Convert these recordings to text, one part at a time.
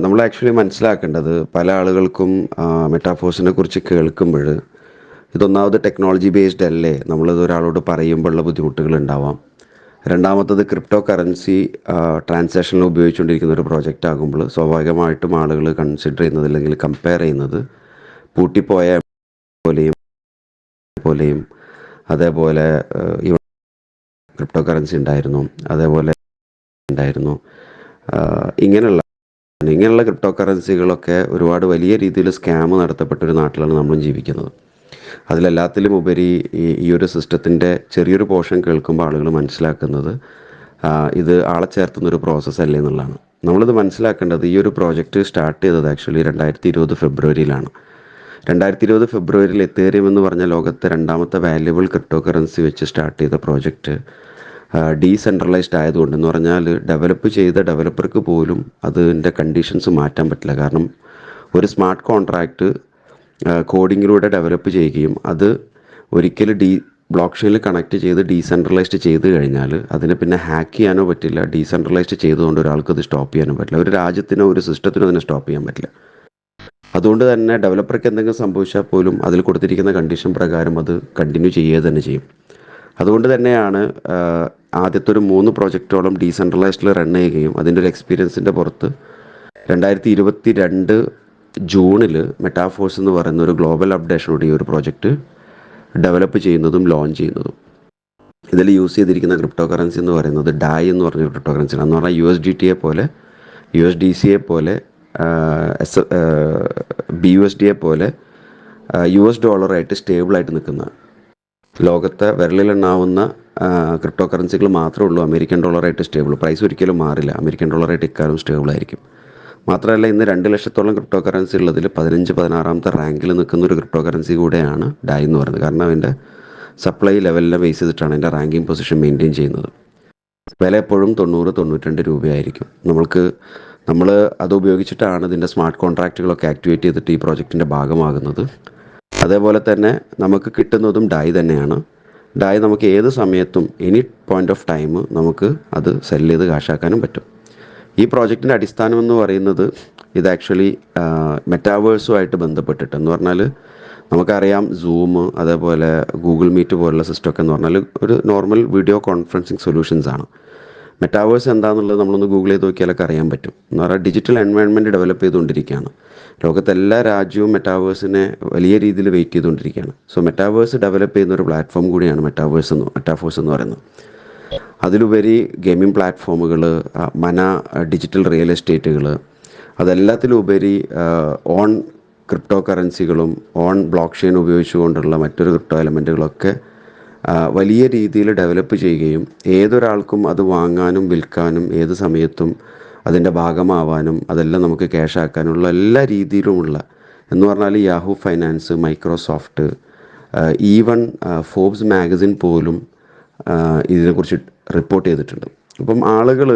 നമ്മൾ ആക്ച്വലി മനസ്സിലാക്കേണ്ടത് പല ആളുകൾക്കും മെറ്റാഫോഴ്സിനെ കുറിച്ച് കേൾക്കുമ്പോൾ ഇതൊന്നാമത് ടെക്നോളജി ബേസ്ഡ് അല്ലേ, നമ്മളത് ഒരാളോട് പറയുമ്പോഴുള്ള ബുദ്ധിമുട്ടുകൾ ഉണ്ടാവാം. രണ്ടാമത്തത് ക്രിപ്റ്റോ കറൻസി ട്രാൻസാക്ഷനിൽ ഉപയോഗിച്ചുകൊണ്ടിരിക്കുന്ന ഒരു പ്രോജക്റ്റ് ആകുമ്പോൾ സ്വാഭാവികമായിട്ടും ആളുകൾ കൺസിഡർ ചെയ്യുന്നത് അല്ലെങ്കിൽ കമ്പയർ ചെയ്യുന്നത് പൂട്ടിപ്പോയ പോലെയും പോലെയും അതേപോലെ ഈ ക്രിപ്റ്റോ കറൻസി ഉണ്ടായിരുന്നു, അതേപോലെ ഉണ്ടായിരുന്നു. ഇങ്ങനെയുള്ള ഇങ്ങനെയുള്ള ക്രിപ്റ്റോ കറൻസികളൊക്കെ ഒരുപാട് വലിയ രീതിയിൽ സ്കാം നടത്തപ്പെട്ട ഒരു നാട്ടിലാണ് നമ്മളും ജീവിക്കുന്നത്. അതിലെല്ലാത്തിലും ഉപരി ഈ ഒരു സിസ്റ്റത്തിൻ്റെ ചെറിയൊരു പോർഷൻ കേൾക്കുമ്പോൾ ആളുകൾ മനസ്സിലാക്കുന്നത് ഇത് ആളെ ചേർത്തുന്നൊരു പ്രോസസ്സ് അല്ലേ എന്നുള്ളതാണ്. നമ്മളിത് മനസ്സിലാക്കേണ്ടത് ഈ ഒരു പ്രോജക്റ്റ് സ്റ്റാർട്ട് ചെയ്തത് ആക്ച്വലി 2020 ഫെബ്രുവരിയിലാണ്. 2020 ഫെബ്രുവരിയിൽ എത്തേറിയം എന്ന് പറഞ്ഞ ലോകത്തെ രണ്ടാമത്തെ വാല്യുബിൾ ക്രിപ്റ്റോ കറൻസി വെച്ച് സ്റ്റാർട്ട് ചെയ്ത പ്രോജക്റ്റ് ഡീസെൻട്രലൈസ്ഡ് ആയതുകൊണ്ട്, എന്ന് പറഞ്ഞാൽ ഡെവലപ്പ് ചെയ്ത ഡെവലപ്പർക്ക് പോലും അതിൻ്റെ കണ്ടീഷൻസ് മാറ്റാൻ പറ്റില്ല. കാരണം ഒരു സ്മാർട്ട് കോൺട്രാക്റ്റ് കോഡിങ്ങിലൂടെ ഡെവലപ്പ് ചെയ്യുകയും അത് ഒരിക്കലും ബ്ലോക്ക് ചെയിനിൽ കണക്ട് ചെയ്ത് ഡീസെൻട്രലൈസ്ഡ് ചെയ്ത് കഴിഞ്ഞാൽ അതിനെ പിന്നെ ഹാക്ക് ചെയ്യാനോ പറ്റില്ല. ഡീസെൻട്രലൈസ്ഡ് ചെയ്തുകൊണ്ട് ഒരാൾക്ക് അത് സ്റ്റോപ്പ് ചെയ്യാനോ പറ്റില്ല. ഒരു രാജ്യത്തിനോ ഒരു സിസ്റ്റത്തിനോ അതിനെ സ്റ്റോപ്പ് ചെയ്യാൻ പറ്റില്ല. അതുകൊണ്ട് തന്നെ ഡെവലപ്പർക്ക് എന്തെങ്കിലും സംഭവിച്ചാൽ പോലും അതിൽ കൊടുത്തിരിക്കുന്ന കണ്ടീഷൻ പ്രകാരം അത് കണ്ടിന്യൂ ചെയ്യുക തന്നെ ചെയ്യും. അതുകൊണ്ട് തന്നെയാണ് ആദ്യത്തെ ഒരു 3 പ്രോജക്റ്റോളം ഡീസെൻട്രലൈസ്ഡിൽ റൺ ചെയ്യുകയും അതിൻ്റെ ഒരു എക്സ്പീരിയൻസിൻ്റെ പുറത്ത് 2022 ജൂണിൽ മെറ്റാഫോഴ്സ് എന്ന് പറയുന്ന ഒരു ഗ്ലോബൽ അപ്ഡേഷനോട് ഈ ഒരു പ്രോജക്റ്റ് ഡെവലപ്പ് ചെയ്യുന്നതും ലോഞ്ച് ചെയ്യുന്നതും. ഇതിൽ യൂസ് ചെയ്തിരിക്കുന്ന ക്രിപ്റ്റോ കറൻസി എന്ന് പറയുന്നത് ഡായ് എന്ന് പറഞ്ഞ ക്രിപ്റ്റോ കറൻസിയാണ്. എന്ന് പറഞ്ഞാൽ USDT പോലെ, USDC പോലെ, BUSD പോലെ US ഡോളറായിട്ട് സ്റ്റേബിളായിട്ട് നിൽക്കുന്ന, ലോകത്തെ വിരലിലെണ്ണാവുന്ന ക്രിപ്റ്റോ കറൻസികൾ മാത്രമേ ഉള്ളൂ അമേരിക്കൻ ഡോളറായിട്ട് സ്റ്റേബിൾ. പ്രൈസ് ഒരിക്കലും മാറില്ല. അമേരിക്കൻ ഡോളറായിട്ട് ഇക്കാലം സ്റ്റേബിളായിരിക്കും. മാത്രമല്ല ഇന്ന് 2 ലക്ഷത്തോളം ക്രിപ്റ്റോ കറൻസി ഉള്ളതിൽ 15-16ാമത്തെ റാങ്കിൽ നിൽക്കുന്ന ഒരു ക്രിപ്റ്റോ കറൻസി കൂടെയാണ് ഡായ് എന്ന് പറയുന്നത്. കാരണം അതിൻ്റെ സപ്ലൈ ലെവലിനെ ബേസ് ചെയ്തിട്ടാണ് അതിൻ്റെ റാങ്കിങ് പൊസിഷൻ മെയിൻറ്റെയിൻ ചെയ്യുന്നത്. വില എപ്പോഴും 90-92 രൂപയായിരിക്കും. നമ്മൾ അത് ഉപയോഗിച്ചിട്ടാണ് ഇതിൻ്റെ സ്മാർട്ട് കോൺട്രാക്റ്റുകളൊക്കെ ആക്ടിവേറ്റ് ചെയ്തിട്ട് ഈ പ്രോജക്റ്റിൻ്റെ ഭാഗമാകുന്നത്. അതേപോലെ തന്നെ നമുക്ക് കിട്ടുന്നതും ഡായ് തന്നെയാണ്. ഡായ് നമുക്ക് ഏത് സമയത്തും എനി പോയിൻ്റ് ഓഫ് ടൈം നമുക്ക് അത് സെല് ചെയ്ത് കാശാക്കാനും പറ്റും. ഈ പ്രോജക്റ്റിൻ്റെ അടിസ്ഥാനം എന്ന് പറയുന്നത് ഇത് ആക്ച്വലി മെറ്റാവേഴ്സുമായിട്ട് ബന്ധപ്പെട്ടിട്ട്, എന്ന് പറഞ്ഞാൽ നമുക്കറിയാം സൂം അതേപോലെ ഗൂഗിൾ മീറ്റ് പോലുള്ള സിസ്റ്റമൊക്കെ എന്ന് പറഞ്ഞാൽ ഒരു നോർമൽ വീഡിയോ കോൺഫറൻസിങ് സൊല്യൂഷൻസ് ആണ്. മെറ്റാവേഴ്സ് എന്താണെന്നുള്ളത് നമ്മളൊന്ന് ഗൂഗിൾ ചെയ്ത് നോക്കിയാലൊക്കെ അറിയാൻ പറ്റും. എന്ന് പറഞ്ഞാൽ ഡിജിറ്റൽ എൻവയോൺമെൻറ്റ് ഡെവലപ്പ് ചെയ്തുകൊണ്ടിരിക്കുകയാണ്. ലോകത്തെ എല്ലാ രാജ്യവും മെറ്റാവേഴ്സിനെ വലിയ രീതിയിൽ വെയിറ്റ് ചെയ്തുകൊണ്ടിരിക്കുകയാണ്. സോ മെറ്റാവേഴ്സ് ഡെവലപ്പ് ചെയ്യുന്ന ഒരു പ്ലാറ്റ്ഫോം കൂടിയാണ് മെറ്റാഫോഴ്സ് എന്ന് പറയുന്നത്. അതിലുപരി ഗെയിമിംഗ് പ്ലാറ്റ്ഫോമുകൾ, ഡിജിറ്റൽ റിയൽ എസ്റ്റേറ്റുകൾ, അതെല്ലാത്തിലുപരി ഓൺ ക്രിപ്റ്റോ കറൻസികളും ഓൺ ബ്ലോക്ക് ചെയിൻ ഉപയോഗിച്ചുകൊണ്ടുള്ള മറ്റൊരു ക്രിപ്റ്റോ എലമെൻറ്റുകളൊക്കെ വലിയ രീതിയിൽ ഡെവലപ്പ് ചെയ്യുകയും ഏതൊരാൾക്കും അത് വാങ്ങാനും വിൽക്കാനും ഏത് സമയത്തും അതിൻ്റെ ഭാഗമാവാനും അതെല്ലാം നമുക്ക് ക്യാഷ് ആക്കാനുള്ള എല്ലാ രീതിയിലുമുള്ള, എന്ന് പറഞ്ഞാൽ Yahoo finance, Microsoft, even Forbes magazine പോലും ഇതിനെക്കുറിച്ച് റിപ്പോർട്ട് ചെയ്തിട്ടുണ്ട്. അപ്പം ആളുകൾ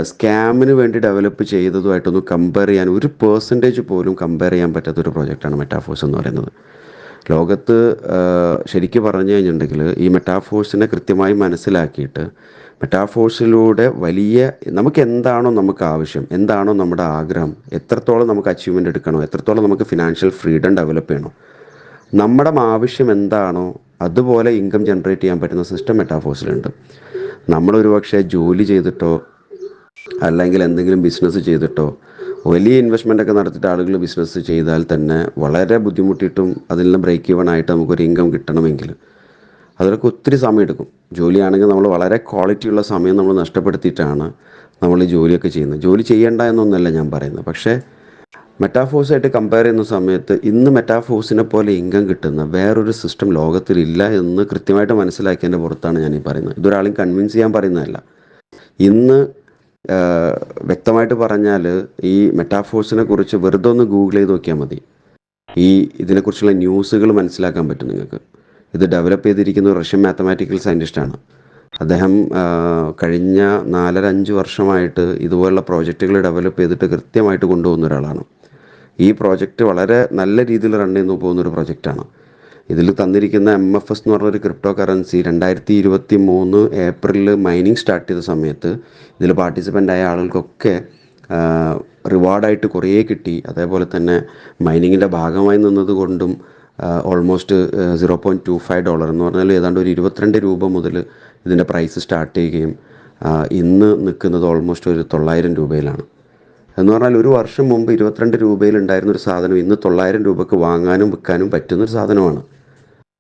സ്കാമിന് വേണ്ടി ഡെവലപ്പ് ചെയ്തതുമായിട്ടൊന്ന് കമ്പയർ ചെയ്യാൻ, ഒരു പെർസെൻറ്റേജ് പോലും കമ്പയർ ചെയ്യാൻ പറ്റാത്തൊരു പ്രോജക്റ്റാണ് മെറ്റാഫോഴ്സ് എന്ന് പറയുന്നത്. ലോകത്ത് ശരിക്കും പറഞ്ഞു കഴിഞ്ഞിട്ടുണ്ടെങ്കിൽ ഈ മെറ്റാഫോഴ്സിനെ കൃത്യമായി മനസ്സിലാക്കിയിട്ട് മെറ്റാഫോഴ്സിലൂടെ നമുക്ക് എന്താണോ നമുക്ക് ആവശ്യം, എന്താണോ നമ്മുടെ ആഗ്രഹം, എത്രത്തോളം നമുക്ക് അച്ചീവ്മെൻ്റ് എടുക്കണോ, എത്രത്തോളം നമുക്ക് ഫിനാൻഷ്യൽ ഫ്രീഡം ഡെവലപ്പ് ചെയ്യണോ, നമ്മുടെ ആവശ്യം എന്താണോ അതുപോലെ ഇൻകം ജനറേറ്റ് ചെയ്യാൻ പറ്റുന്ന സിസ്റ്റം മെറ്റാഫോഴ്സിലുണ്ട്. നമ്മളൊരു പക്ഷേ ജോലി ചെയ്തിട്ടോ അല്ലെങ്കിൽ എന്തെങ്കിലും ബിസിനസ് ചെയ്തിട്ടോ വലിയ ഇൻവെസ്റ്റ്മെൻ്റ് ഒക്കെ നടത്തിയിട്ട് ആളുകൾ ബിസിനസ് ചെയ്താൽ തന്നെ വളരെ ബുദ്ധിമുട്ടിയിട്ടും അതിൽ നിന്ന് ബ്രേക്ക് ഈവൺ ആയിട്ട് നമുക്കൊരു ഇൻകം കിട്ടണമെങ്കിൽ അതിലൊക്കെ ഒത്തിരി സമയം എടുക്കും. ജോലിയാണെങ്കിൽ നമ്മൾ വളരെ ക്വാളിറ്റിയുള്ള സമയം നമ്മൾ നഷ്ടപ്പെടുത്തിയിട്ടാണ് നമ്മൾ ഈ ജോലിയൊക്കെ ചെയ്യുന്നത്. ജോലി ചെയ്യേണ്ട എന്നൊന്നല്ല ഞാൻ പറയുന്നത്. പക്ഷേ മെറ്റാഫോഴ്സായിട്ട് കമ്പയർ ചെയ്യുന്ന സമയത്ത് ഇന്ന് മെറ്റാഫോഴ്സിനെ പോലെ ഇൻകം കിട്ടുന്ന വേറൊരു സിസ്റ്റം ലോകത്തിലില്ല എന്ന് കൃത്യമായിട്ട് മനസ്സിലാക്കിയതിൻ്റെ പുറത്താണ് ഞാനീ പറയുന്നത്. ഇതൊരാളെയും കൺവിൻസ് ചെയ്യാൻ പറയുന്നതല്ല. ഇന്ന് വ്യക്തമായിട്ട് പറഞ്ഞാൽ ഈ മെറ്റാഫോഴ്സിനെ കുറിച്ച് വെറുതെ ഒന്ന് ഗൂഗിൾ ചെയ്ത് നോക്കിയാൽ മതി. ഇതിനെക്കുറിച്ചുള്ള ന്യൂസുകൾ മനസ്സിലാക്കാൻ പറ്റും നിങ്ങൾക്ക്. ഇത് ഡെവലപ്പ് ചെയ്തിരിക്കുന്ന റഷ്യൻ മാത്തമാറ്റിക്കൽ സയൻറ്റിസ്റ്റാണ്. അദ്ദേഹം കഴിഞ്ഞ 4-5 വർഷമായിട്ട് ഇതുപോലുള്ള പ്രോജക്റ്റുകൾ ഡെവലപ്പ് ചെയ്തിട്ട് കൃത്യമായിട്ട് കൊണ്ടുപോകുന്ന ഒരാളാണ്. ഈ പ്രോജക്റ്റ് വളരെ നല്ല രീതിയിൽ റൺ ചെയ്ത് പോകുന്നൊരു പ്രോജക്റ്റാണ്. ഇതിൽ തന്നിരിക്കുന്ന MFS എന്ന് പറഞ്ഞൊരു ക്രിപ്റ്റോ കറൻസി 2023 ഏപ്രിലിൽ മൈനിങ് സ്റ്റാർട്ട് ചെയ്ത സമയത്ത് ഇതിൽ പാർട്ടിസിപ്പൻ്റ് ആയ ആളുകൾക്കൊക്കെ റിവാർഡായിട്ട് കുറേ കിട്ടി. അതേപോലെ തന്നെ മൈനിങ്ങിൻ്റെ ഭാഗമായി നിന്നത് കൊണ്ടും ഓൾമോസ്റ്റ് $0.25 എന്ന് പറഞ്ഞാൽ ഏതാണ്ട് ഒരു 22 മുതൽ ഇതിൻ്റെ പ്രൈസ് സ്റ്റാർട്ട് ചെയ്യുകയും ഇന്ന് നിൽക്കുന്നത് ഓൾമോസ്റ്റ് ഒരു 900 രൂപയിലാണ്. എന്ന് പറഞ്ഞാൽ ഒരു വർഷം മുമ്പ് 22 രൂപയിൽ ഉണ്ടായിരുന്നൊരു സാധനം ഇന്ന് 900 രൂപയ്ക്ക് വാങ്ങാനും വിൽക്കാനും പറ്റുന്നൊരു സാധനമാണ്.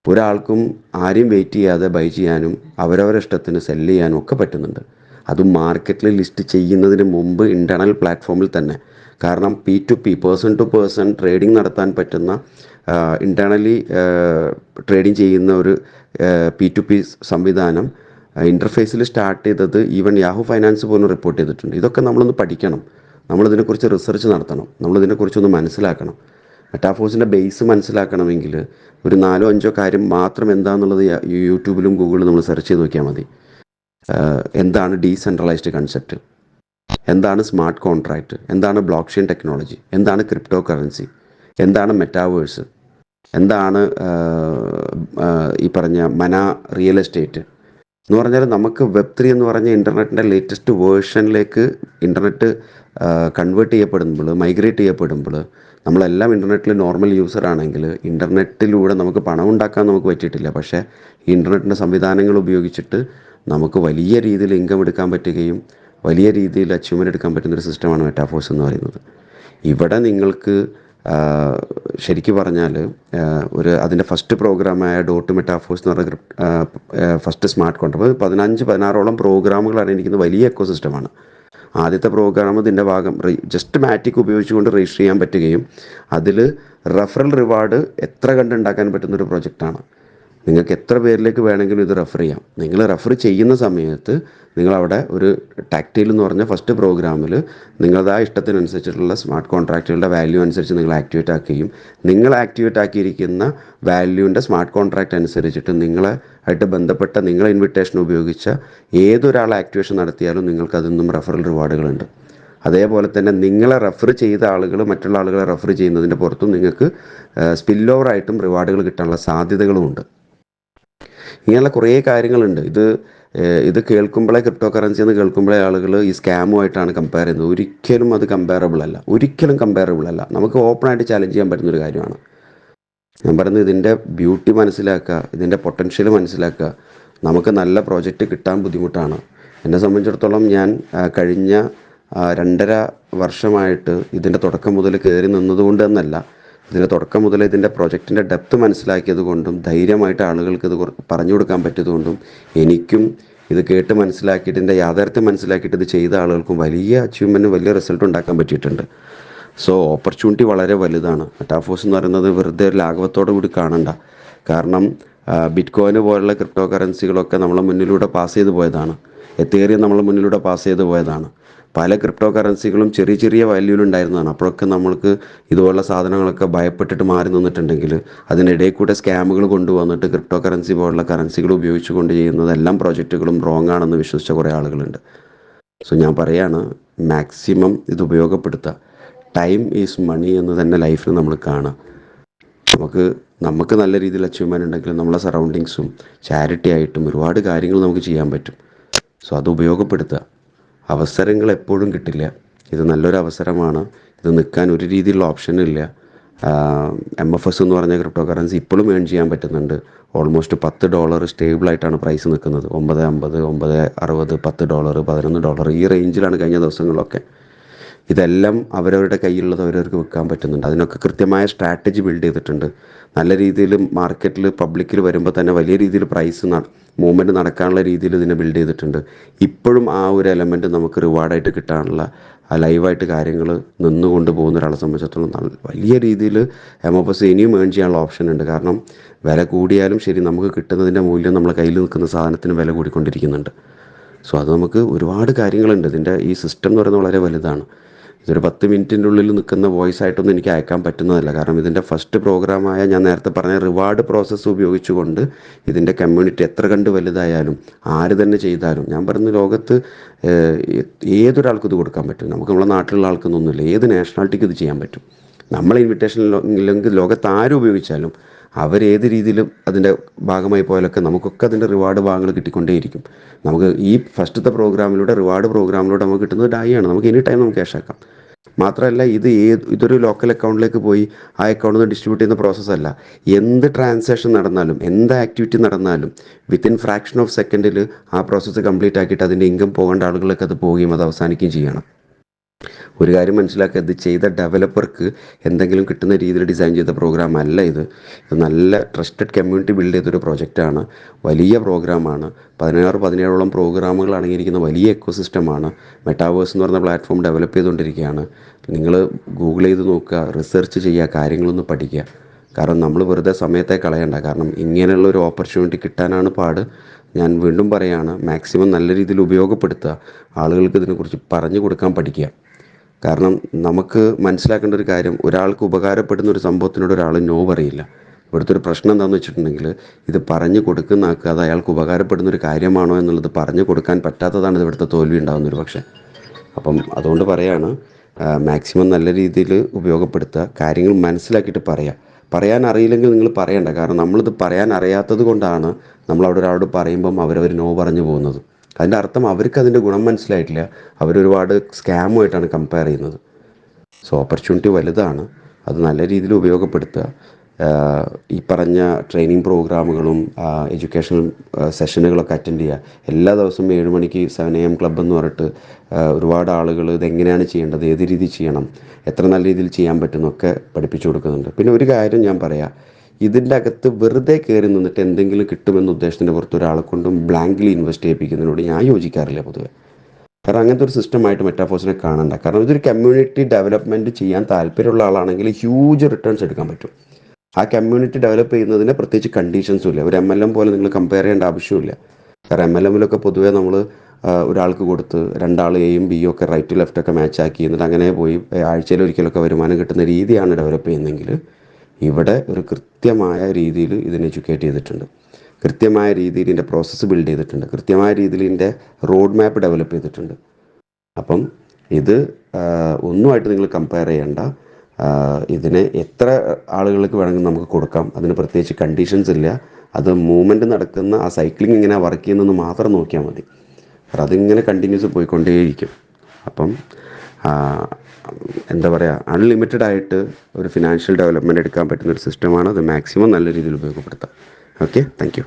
ഒരാൾക്കും ആരെയും വെയിറ്റ് ചെയ്യാതെ ബൈ ചെയ്യാനും അവരവരുടെ ഇഷ്ടത്തിന് സെല്ല് ചെയ്യാനും ഒക്കെ പറ്റുന്നുണ്ട്. അതും മാർക്കറ്റിൽ ലിസ്റ്റ് ചെയ്യുന്നതിന് മുമ്പ് ഇൻ്റർണൽ പ്ലാറ്റ്ഫോമിൽ തന്നെ. കാരണം P2P, person to person trading നടത്താൻ പറ്റുന്ന, ഇൻ്റർണലി ട്രേഡിംഗ് ചെയ്യുന്ന ഒരു P2P സംവിധാനം ഇൻ്റർഫേസിൽ സ്റ്റാർട്ട് ചെയ്തത് ഈവൻ യാഹു ഫൈനാൻസ് പോലും റിപ്പോർട്ട് ചെയ്തിട്ടുണ്ട്. ഇതൊക്കെ നമ്മളൊന്ന് പഠിക്കണം, നമ്മളിതിനെക്കുറിച്ച് റിസർച്ച് നടത്തണം, നമ്മളിതിനെക്കുറിച്ചൊന്ന് മനസ്സിലാക്കണം. മെറ്റാഫോഴ്സിൻ്റെ ബേസ് മനസ്സിലാക്കണമെങ്കിൽ ഒരു 4-5 കാര്യം മാത്രം എന്താണെന്നുള്ളത് യൂട്യൂബിലും ഗൂഗിളിലും നമ്മൾ സെർച്ച് ചെയ്ത് നോക്കിയാൽ മതി. എന്താണ് ഡീസെൻട്രലൈസ്ഡ് കൺസെപ്റ്റ്, എന്താണ് സ്മാർട്ട് കോൺട്രാക്റ്റ്, എന്താണ് ബ്ലോക്ക് ചെയിൻ ടെക്നോളജി, എന്താണ് ക്രിപ്റ്റോ കറൻസി, എന്താണ് മെറ്റാവേഴ്സ്, എന്താണ് ഈ പറഞ്ഞ മന റിയൽ എസ്റ്റേറ്റ് എന്ന് പറഞ്ഞാൽ നമുക്ക് Web3 എന്ന് പറഞ്ഞ ഇൻ്റർനെറ്റിൻ്റെ ലേറ്റസ്റ്റ് വേർഷനിലേക്ക് ഇൻ്റർനെറ്റ് കൺവേർട്ട് ചെയ്യപ്പെടുമ്പോൾ, മൈഗ്രേറ്റ് ചെയ്യപ്പെടുമ്പോൾ, നമ്മളെല്ലാം ഇൻ്റർനെറ്റിൽ നോർമൽ യൂസർ ആണെങ്കിൽ ഇൻ്റർനെറ്റിലൂടെ നമുക്ക് പണം ഉണ്ടാക്കാൻ നമുക്ക് പറ്റിയിട്ടില്ല. പക്ഷേ ഈ ഇൻ്റർനെറ്റിൻ്റെ സംവിധാനങ്ങൾ ഉപയോഗിച്ചിട്ട് നമുക്ക് വലിയ രീതിയിൽ ഇൻകം എടുക്കാൻ പറ്റുകയും വലിയ രീതിയിൽ അച്ചീവ്മെൻ്റ് എടുക്കാൻ പറ്റുന്നൊരു സിസ്റ്റമാണ് മെറ്റാഫോഴ്സ് എന്ന് പറയുന്നത്. ഇവിടെ നിങ്ങൾക്ക് ശരിക്കും പറഞ്ഞാൽ അതിൻ്റെ ഫസ്റ്റ് പ്രോഗ്രാമായ ഡോട്ട് മെറ്റാഫോഴ്സ് എന്ന് പറഞ്ഞ ഫസ്റ്റ് സ്മാർട്ട് കോൺട്രാക്ട് 15-16ഓളം പ്രോഗ്രാമുകൾ അടങ്ങിയിരിക്കുന്ന വലിയ എക്കോ സിസ്റ്റമാണ്. ആദ്യത്തെ പ്രോഗ്രാം ഇതിൻ്റെ ഭാഗം ജസ്റ്റ് മാറ്റിക് ഉപയോഗിച്ചുകൊണ്ട് രജിസ്റ്റർ ചെയ്യാൻ പറ്റുകയും അതിൽ റെഫറൽ റിവാർഡ് എത്ര കണ്ടുണ്ടാക്കാൻ പറ്റുന്നൊരു പ്രൊജക്റ്റാണ്. നിങ്ങൾക്ക് എത്ര പേരിലേക്ക് വേണമെങ്കിലും ഇത് റെഫർ ചെയ്യാം. നിങ്ങൾ റെഫർ ചെയ്യുന്ന സമയത്ത് നിങ്ങളവിടെ ഒരു ടാക്റ്റൈൽ എന്ന് പറഞ്ഞ ഫസ്റ്റ് പ്രോഗ്രാമിൽ നിങ്ങളുടെ ആ ഇഷ്ടത്തിനനുസരിച്ചിട്ടുള്ള സ്മാർട്ട് കോൺട്രാക്റ്റുകളുടെ വാല്യൂ അനുസരിച്ച് നിങ്ങൾ ആക്ടിവേറ്റ് ആക്കുകയും നിങ്ങൾ ആക്ടിവേറ്റ് ആക്കിയിരിക്കുന്ന വാല്യൂവിൻ്റെ സ്മാർട്ട് കോൺട്രാക്റ്റ് അനുസരിച്ചിട്ട് നിങ്ങളെ ആയിട്ട് ബന്ധപ്പെട്ട നിങ്ങളെ ഇൻവിറ്റേഷൻ ഉപയോഗിച്ച ഏതൊരാൾ ആക്ടിവേഷൻ നടത്തിയാലും നിങ്ങൾക്ക് അതിൽ നിന്നും റെഫറൽ റിവാർഡുകളുണ്ട്. അതേപോലെ തന്നെ നിങ്ങളെ റെഫർ ചെയ്ത ആളുകൾ മറ്റുള്ള ആളുകളെ റെഫർ ചെയ്യുന്നതിൻ്റെ പുറത്തും നിങ്ങൾക്ക് സ്പിൽ ഓവറായിട്ടും റിവാർഡുകൾ കിട്ടാനുള്ള സാധ്യതകളുമുണ്ട്. ഇങ്ങനെയുള്ള കുറേ കാര്യങ്ങളുണ്ട്. ഇത് കേൾക്കുമ്പോഴേ ക്രിപ്റ്റോ കറൻസി എന്ന് കേൾക്കുമ്പോഴേ ആളുകൾ ഈ സ്കാമുമായിട്ടാണ് കമ്പയർ ചെയ്യുന്നത്. ഒരിക്കലും അത് കമ്പയറബിൾ അല്ല. നമുക്ക് ഓപ്പണായിട്ട് ചാലഞ്ച് ചെയ്യാൻ പറ്റുന്നൊരു കാര്യമാണ്. ഞാൻ പറയുന്നത് ഇതിൻ്റെ ബ്യൂട്ടി മനസ്സിലാക്കുക, ഇതിൻ്റെ പൊട്ടൻഷ്യൽ മനസ്സിലാക്കുക. നമുക്ക് നല്ല പ്രോജക്റ്റ് കിട്ടാൻ ബുദ്ധിമുട്ടാണ്. എന്നെ സംബന്ധിച്ചിടത്തോളം ഞാൻ കഴിഞ്ഞ 2.5 വർഷമായിട്ട് ഇതിൻ്റെ തുടക്കം മുതൽ കയറി നിന്നതുകൊണ്ട് എന്നല്ല, ഇതിൻ്റെ തുടക്കം മുതൽ ഇതിൻ്റെ പ്രൊജക്റ്റിൻ്റെ ഡെപ്ത് മനസ്സിലാക്കിയത് കൊണ്ടും ധൈര്യമായിട്ട് ആളുകൾക്ക് ഇത് പറഞ്ഞു കൊടുക്കാൻ പറ്റിയതുകൊണ്ടും എനിക്കും ഇത് കേട്ട് മനസ്സിലാക്കിയിട്ട് ഇതിൻ്റെ യാഥാർത്ഥ്യം മനസ്സിലാക്കിയിട്ട് ഇത് ചെയ്ത ആളുകൾക്കും വലിയ അച്ചീവ്മെൻറ്റും വലിയ റിസൾട്ട് ഉണ്ടാക്കാൻ പറ്റിയിട്ടുണ്ട്. സോ ഓപ്പർച്യൂണിറ്റി വളരെ വലുതാണ്. മെറ്റാഫോഴ്സ് എന്ന് പറയുന്നത് വെറുതെ ഒരു ലാഘവത്തോടു കൂടി കാണണ്ട. കാരണം ബിറ്റ്കോയിന് പോലുള്ള ക്രിപ്റ്റോ കറൻസികളൊക്കെ നമ്മളെ മുന്നിലൂടെ പാസ് ചെയ്ത് പോയതാണ്. എത്തേറിയം നമ്മളെ മുന്നിലൂടെ പാസ് ചെയ്ത് പോയതാണ്. പല ക്രിപ്റ്റോ കറൻസികളും ചെറിയ വാല്യൂലുണ്ടായിരുന്നതാണ്. അപ്പോഴൊക്കെ നമ്മൾക്ക് ഇതുപോലുള്ള സാധനങ്ങളൊക്കെ ഭയപ്പെട്ടിട്ട് മാറി നിന്നിട്ടുണ്ടെങ്കിൽ അതിനിടയിൽ കൂടെ സ്കാമുകൾ കൊണ്ടുവന്നിട്ട് ക്രിപ്റ്റോ കറൻസി പോലുള്ള കറൻസികൾ ഉപയോഗിച്ചുകൊണ്ട് ചെയ്യുന്നതെല്ലാം പ്രോജക്റ്റുകളും റോങ് ആണെന്ന് വിശ്വസിച്ച കുറേ ആളുകളുണ്ട്. സോ ഞാൻ പറയാണ്, മാക്സിമം ഇത് ഉപയോഗപ്പെടുത്തുക. ടൈം ഈസ് മണി എന്ന് തന്നെ ലൈഫിൽ നമ്മൾ കാണാം. നമുക്ക് നല്ല രീതിയിൽ അച്ചീവ്മെൻ്റ് ഉണ്ടെങ്കിൽ നമ്മളെ സറൗണ്ടിങ്സും ചാരിറ്റി ആയിട്ടും ഒരുപാട് കാര്യങ്ങൾ നമുക്ക് ചെയ്യാൻ പറ്റും. സോ അത് ഉപയോഗപ്പെടുത്തുക. അവസരങ്ങൾ എപ്പോഴും കിട്ടില്ല. ഇത് നല്ലൊരു അവസരമാണ്. ഇത് നിൽക്കാൻ ഒരു രീതിയിലുള്ള ഓപ്ഷനില്ല. MFS എന്ന് പറഞ്ഞ ക്രിപ്റ്റോ കറൻസി ഇപ്പോഴും ഏൺ ചെയ്യാൻ പറ്റുന്നുണ്ട്. ഓൾമോസ്റ്റ് $10 സ്റ്റേബിളായിട്ടാണ് പ്രൈസ് നിൽക്കുന്നത്. 9.50, 9.60, $10, $11 ഈ റേഞ്ചിലാണ് കഴിഞ്ഞ ദിവസങ്ങളിലൊക്കെ. ഇതെല്ലാം അവരവരുടെ കയ്യിലുള്ളത് അവരവർക്ക് വിൽക്കാൻ പറ്റുന്നുണ്ട്. അതിനൊക്കെ കൃത്യമായ സ്ട്രാറ്റജി ബിൽഡ് ചെയ്തിട്ടുണ്ട്. നല്ല രീതിയിൽ മാർക്കറ്റിൽ പബ്ലിക്കിൽ വരുമ്പോൾ തന്നെ വലിയ രീതിയിൽ പ്രൈസ് മൂവ്മെൻറ്റ് നടക്കാനുള്ള രീതിയിൽ ഇതിനെ ബിൽഡ് ചെയ്തിട്ടുണ്ട്. ഇപ്പോഴും ആ ഒരു എലമെൻറ്റ് നമുക്ക് റിവാർഡായിട്ട് കിട്ടാനുള്ള ലൈവായിട്ട് കാര്യങ്ങൾ നിന്നുകൊണ്ട് പോകുന്ന ഒരാളെ സംബന്ധിച്ചിടത്തോളം വലിയ രീതിയിൽ MFS ഇനിയും ഏൺ ചെയ്യാനുള്ള ഓപ്ഷൻ ഉണ്ട്. കാരണം വില കൂടിയാലും ശരി, നമുക്ക് കിട്ടുന്നതിൻ്റെ മൂല്യം നമ്മളെ കയ്യിൽ നിൽക്കുന്ന സാധനത്തിന് വില കൂടിക്കൊണ്ടിരിക്കുന്നുണ്ട്. സോ അത് നമുക്ക് ഒരുപാട് കാര്യങ്ങളുണ്ട്. ഇതിൻ്റെ ഈ സിസ്റ്റം എന്ന് പറയുന്നത് വളരെ വലുതാണ്. ഇതൊരു 10 മിനിറ്റിൻ്റെ ഉള്ളിൽ നിൽക്കുന്ന വോയിസ് ആയിട്ടൊന്നും എനിക്ക് അയക്കാൻ പറ്റുന്നതല്ല. കാരണം ഇതിൻ്റെ ഫസ്റ്റ് പ്രോഗ്രാമായ ഞാൻ നേരത്തെ പറഞ്ഞ റിവാർഡ് പ്രോസസ്സ് ഉപയോഗിച്ചുകൊണ്ട് ഇതിൻ്റെ കമ്മ്യൂണിറ്റി എത്ര കണ്ട് വലുതായാലും ആര് തന്നെ ചെയ്താലും, ഞാൻ പറയുന്ന ലോകത്ത് ഏതൊരാൾക്കും ഇത് കൊടുക്കാൻ പറ്റും. നമുക്ക് നമ്മളെ നാട്ടിലുള്ള ആൾക്കൊന്നൊന്നുമില്ല, ഏത് നാഷണാലിറ്റിക്ക് ഇത് ചെയ്യാൻ പറ്റും. നമ്മൾ ഇൻവിറ്റേഷൻ ഇല്ലെങ്കിൽ ലോകത്ത് ആരും ഉപയോഗിച്ചാലും അവരേത് രീതിയിലും അതിൻ്റെ ഭാഗമായി പോയാലൊക്കെ നമുക്കൊക്കെ അതിൻ്റെ റിവാർഡ് ഭാഗങ്ങൾ കിട്ടിക്കൊണ്ടേയിരിക്കും. നമുക്ക് ഈ ഫസ്റ്റത്തെ പ്രോഗ്രാമിലൂടെ റിവാർഡ് പ്രോഗ്രാമിലൂടെ നമുക്ക് കിട്ടുന്നത് ഡായിയാണ്. നമുക്ക് എനി ടൈം നമുക്ക് ക്യാഷ് ആക്കാം. മാത്രമല്ല ഇതൊരു ലോക്കൽ അക്കൗണ്ടിലേക്ക് പോയി ആ അക്കൗണ്ടിൽ നിന്ന് ഡിസ്ട്രിബ്യൂട്ട് ചെയ്യുന്ന പ്രോസസ്സല്ല. എന്ത് ട്രാൻസാക്ഷൻ നടന്നാലും എന്ത് ആക്ടിവിറ്റി നടന്നാലും വിത്തിൻ ഫ്രാക്ഷൻ ഓഫ് സെക്കൻഡിൽ ആ പ്രോസസ്സ് കംപ്ലീറ്റ് ആക്കിയിട്ട് അതിൻ്റെ ഇൻകം പോകേണ്ട ആളുകളൊക്കെ അത് പോവുകയും അത് അവസാനിക്കുകയും ചെയ്യണം. ഒരു കാര്യം മനസ്സിലാക്കുക, ഇത് ചെയ്ത ഡെവലപ്പർക്ക് എന്തെങ്കിലും കിട്ടുന്ന രീതിയിൽ ഡിസൈൻ ചെയ്ത പ്രോഗ്രാം അല്ല ഇത്. നല്ല ട്രസ്റ്റഡ് കമ്മ്യൂണിറ്റി ബിൽഡ് ചെയ്തൊരു പ്രൊജക്റ്റാണ്. വലിയ പ്രോഗ്രാമാണ്. 17ഓളം പ്രോഗ്രാമുകൾ അടങ്ങിയിരിക്കുന്ന വലിയ എക്കോസിസ്റ്റമാണ്. മെറ്റാവേഴ്സ് എന്ന് പറയുന്ന പ്ലാറ്റ്ഫോം ഡെവലപ്പ് ചെയ്തുകൊണ്ടിരിക്കുകയാണ്. നിങ്ങൾ ഗൂഗിൾ ചെയ്ത് നോക്കുക, റിസർച്ച് ചെയ്യുക, കാര്യങ്ങളൊന്ന് പഠിക്കുക. കാരണം നമ്മൾ വെറുതെ സമയത്തെ കളയണ്ട. കാരണം ഇങ്ങനെയുള്ള ഒരു ഓപ്പർച്യൂണിറ്റി കിട്ടാനാണ് പാട്. ഞാൻ വീണ്ടും പറയുകയാണ്, മാക്സിമം നല്ല രീതിയിൽ ഉപയോഗപ്പെടുത്തുക. ആളുകൾക്ക് ഇതിനെക്കുറിച്ച് പറഞ്ഞു കൊടുക്കാൻ പഠിക്കുക. കാരണം നമുക്ക് മനസ്സിലാക്കേണ്ട ഒരു കാര്യം, ഒരാൾക്ക് ഉപകാരപ്പെടുന്ന ഒരു സംഭവത്തിനോട് ഒരാൾ നോ പറയില്ല. ഇവിടുത്തെ ഒരു പ്രശ്നം എന്താണെന്ന് വെച്ചിട്ടുണ്ടെങ്കിൽ, ഇത് പറഞ്ഞു കൊടുക്കുന്ന ആൾക്ക് അത് അയാൾക്ക് ഉപകാരപ്പെടുന്ന ഒരു കാര്യമാണോ എന്നുള്ളത് പറഞ്ഞു കൊടുക്കാൻ പറ്റാത്തതാണ് ഇവിടുത്തെ തോൽവി ഉണ്ടാകുന്നൊരു പക്ഷേ. അപ്പം അതുകൊണ്ട് പറയാണ്, മാക്സിമം നല്ല രീതിയിൽ ഉപയോഗപ്പെടുത്തുക, കാര്യങ്ങൾ മനസ്സിലാക്കിയിട്ട് പറയാൻ അറിയില്ലെങ്കിൽ നിങ്ങൾ പറയണ്ട. കാരണം നമ്മളിത് പറയാൻ അറിയാത്തത് കൊണ്ടാണ് നമ്മളവിടെ ഒരാളോട് പറയുമ്പം അവരവർ നോ പറഞ്ഞു പോകുന്നത്. അതിൻ്റെ അർത്ഥം അവർക്ക് അതിൻ്റെ ഗുണം മനസ്സിലായിട്ടില്ല. അവരൊരുപാട് സ്കാമുമായിട്ടാണ് കമ്പയർ ചെയ്യുന്നത്. സോ ഓപ്പർച്യൂണിറ്റി വലുതാണ്, അത് നല്ല രീതിയിൽ ഉപയോഗപ്പെടുത്തുക. ഈ പറഞ്ഞ ട്രെയിനിങ് പ്രോഗ്രാമുകളും എഡ്യൂക്കേഷണൽ സെഷനുകളൊക്കെ അറ്റൻഡ് ചെയ്യുക. എല്ലാ ദിവസവും 7 മണിക്ക് 7 AM ക്ലബ്ബ് എന്ന് പറഞ്ഞിട്ട് ഒരുപാട് ആളുകൾ ഇതെങ്ങനെയാണ് ചെയ്യേണ്ടത്, ഏത് രീതിയിൽ ചെയ്യണം, എത്ര നല്ല രീതിയിൽ ചെയ്യാൻ പറ്റുന്നൊക്കെ പഠിപ്പിച്ചു കൊടുക്കുന്നുണ്ട്. പിന്നെ ഒരു കാര്യം ഞാൻ പറയാം, ഇതിൻ്റെ അകത്ത് വെറുതെ കയറി നിന്നിട്ട് എന്തെങ്കിലും കിട്ടുമെന്ന ഉദ്ദേശത്തിൻ്റെ പുറത്ത് ഒരാളെ കൊണ്ടും ബ്ലാങ്ക്ലി ഇൻവെസ്റ്റ് ചെയ്യിപ്പിക്കുന്നതിനോട് ഞാൻ യോജിക്കാറില്ല പൊതുവെ. കാരണം അങ്ങനത്തെ ഒരു സിസ്റ്റമായിട്ട് മെറ്റാഫോഴ്സിനെ കാണണ്ട. കാരണം ഇതൊരു കമ്മ്യൂണിറ്റി ഡെവലപ്മെൻറ്റ് ചെയ്യാൻ താല്പര്യമുള്ള ആളാണെങ്കിൽ ഹ്യൂജ് റിട്ടേൺസ് എടുക്കാൻ പറ്റും. ആ കമ്മ്യൂണിറ്റി ഡെവലപ്പ് ചെയ്യുന്നതിന് പ്രത്യേകിച്ച് കണ്ടീഷൻസും ഇല്ല. ഒരു MLM പോലെ നിങ്ങൾ കമ്പയർ ചെയ്യേണ്ട ആവശ്യമില്ല. കാരണം MLMലൊക്കെ പൊതുവേ നമ്മൾ ഒരാൾക്ക് കൊടുത്ത് 2 ആൾ എയും ബിയും ഒക്കെ റൈറ്റ് ടു ലെഫ്റ്റ് ഒക്കെ മാച്ച് ആക്കി എന്നിട്ട് അങ്ങനെ പോയി ആഴ്ചയിൽ ഒരിക്കലൊക്കെ വരുമാനം കിട്ടുന്ന രീതിയാണ് ഡെവലപ്പ് ചെയ്യുന്നതെങ്കിൽ, ഇവിടെ ഒരു കൃത്യമായ രീതിയിൽ ഇതിനെ എഡ്യൂക്കേറ്റ് ചെയ്തിട്ടുണ്ട്, കൃത്യമായ രീതിയിൽ ഇതിൻ്റെ പ്രോസസ്സ് ബിൽഡ് ചെയ്തിട്ടുണ്ട്, കൃത്യമായ രീതിയിൽ ഇതിൻ്റെ റോഡ് മാപ്പ് ഡെവലപ്പ് ചെയ്തിട്ടുണ്ട്. അപ്പം ഇത് ഒന്നുമായിട്ട് നിങ്ങൾ കമ്പയർ ചെയ്യേണ്ട. ഇതിനെ എത്ര ആളുകൾക്ക് വേണമെങ്കിൽ നമുക്ക് കൊടുക്കാം. അതിന് പ്രത്യേകിച്ച് കണ്ടീഷൻസ് ഇല്ല. അത് മൂവ്മെൻറ്റ് നടക്കുന്ന ആ സൈക്ലിംഗ് ഇങ്ങനെ വർക്ക് ചെയ്യുന്നതെന്ന് മാത്രം നോക്കിയാൽ മതി. കാരണം അതിങ്ങനെ കണ്ടിന്യൂസ് പോയിക്കൊണ്ടേയിരിക്കും. അപ്പം എന്താ പറയുക, അൺലിമിറ്റഡ് ആയിട്ട് ഒരു ഫിനാൻഷ്യൽ ഡെവലപ്മെൻറ്റ് എടുക്കാൻ പറ്റുന്നൊരു സിസ്റ്റമാണ്. അത് മാക്സിമം നല്ല രീതിയിൽ ഉപയോഗപ്പെടുത്താം. Okay, thank you.